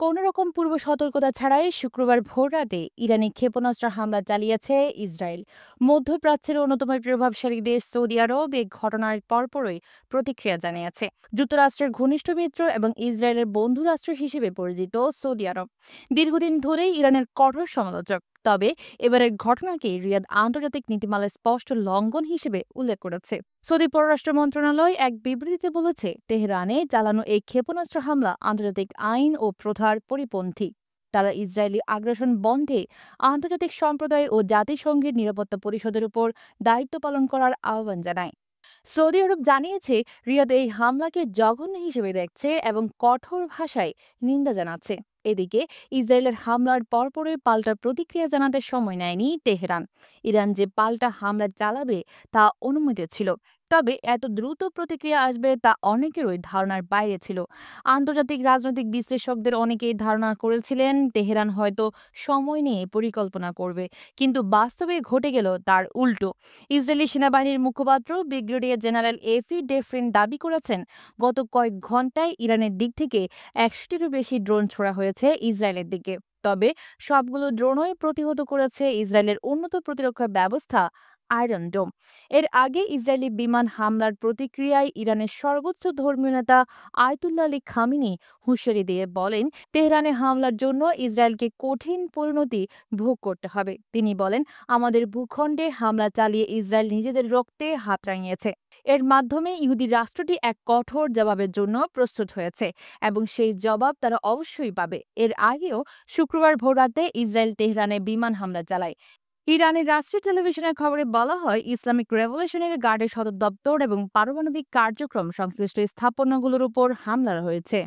কোনো রকম পূর্ব সতর্কতা ছাড়াই শুক্রবার ভোররাতে ইরানি ক্ষেপণাস্ত্র হামলা চালিয়েছে ইসরায়েল। মধ্যপ্রাচ্যের অন্যতম প্রভাবশালী দেশ সৌদি আরব এই ঘটনার পরপরই প্রতিক্রিয়া জানিয়েছে। যুক্তরাষ্ট্রের ঘনিষ্ঠ মিত্র এবং ইসরায়েলের বন্ধু রাষ্ট্র হিসেবে পরিচিত সৌদি আরব দীর্ঘদিন ধরেই ইরানের কঠোর সমালোচক। তবে এবারের ঘটনাকে রিয়াদ আন্তর্জাতিক নীতিমালার স্পষ্ট লঙ্ঘন হিসেবে উল্লেখ করেছে। সৌদি পররাষ্ট্র মন্ত্রণালয় এক বিবৃতিতে বলেছে, তেহরানে চালানো এই ক্ষেপণাস্ত্র হামলা আন্তর্জাতিক আইন ও প্রথার পরিপন্থী। তারা ইসরায়েলি আগ্রাসন বন্ধে আন্তর্জাতিক সম্প্রদায় ও জাতিসংঘের নিরাপত্তা পরিষদের উপর দায়িত্ব পালন করার আহ্বান জানায়। সৌদি আরব জানিয়েছে, রিয়াদ এই হামলাকে জঘন্য হিসেবে দেখছে এবং কঠোর ভাষায় নিন্দা জানাচ্ছে। এদিকে ইসরায়েলের হামলার পরপরই পাল্টা প্রতিক্রিয়া জানাতে সময় নেয়নি তেহরান। ইরান যে পাল্টা হামলা চালাবে তা অনুমিত ছিল, তবে এত দ্রুত প্রতিক্রিয়া আসবে তা অনেকেরই ধারণার বাইরে ছিল। আন্তর্জাতিক রাজনৈতিক বিশ্লেষকদের অনেকেই ধারণা করেছিলেন তেহরান হয়তো সময় নিয়ে পরিকল্পনা করবে, কিন্তু বাস্তবে ঘটে গেল তার উল্টো। ইসরায়েলি সেনাবাহিনীর মুখপাত্র ব্রিগেডিয়ার জেনারেল এফি ডেফরিন দাবি করেছেন, গত কয়েক ঘন্টায় ইরানের দিক থেকে ১০০টিরও বেশি ড্রোন ছোড়া হয়েছে ইসরায়েলের দিকে। তবে সবগুলো ড্রোনই প্রতিহত করেছে ইসরায়েলের উন্নত প্রতিরক্ষা ব্যবস্থা আয়রন ডোম। এর আগে ইসরায়েলি বিমান হামলার প্রতিক্রিয়ায় ইরানের সর্বোচ্চ ধর্মীয় নেতা আয়তুল্লাহ আলী খামিনি হুঁশিয়ারি দিয়ে বলেন, তেহরানে হামলার জন্য ইসরায়েলকে কঠিন পরিণতি ভোগ করতে হবে। তিনি বলেন, আমাদের ভূখণ্ডে হামলা চালিয়ে ইসরায়েল নিজেদের রক্তে হাত রাঙিয়েছে। এর মাধ্যমে ইহুদি রাষ্ট্রটি এক কঠোর জবাবের জন্য প্রস্তুত হয়েছে এবং সেই জবাব তারা অবশ্যই পাবে। এর আগেও শুক্রবার ভোররাতে ইসরায়েল তেহরানে বিমান হামলা চালায়। ইরানের রাষ্ট্রীয় টেলিভিশনের খবরে বলা হয়, ইসলামিক রেভলিউশনারি গার্ডের সদর দপ্তর এবং পারমাণবিক কার্যক্রম সংশ্লিষ্ট স্থাপনাগুলোর উপর হামলা হয়েছে।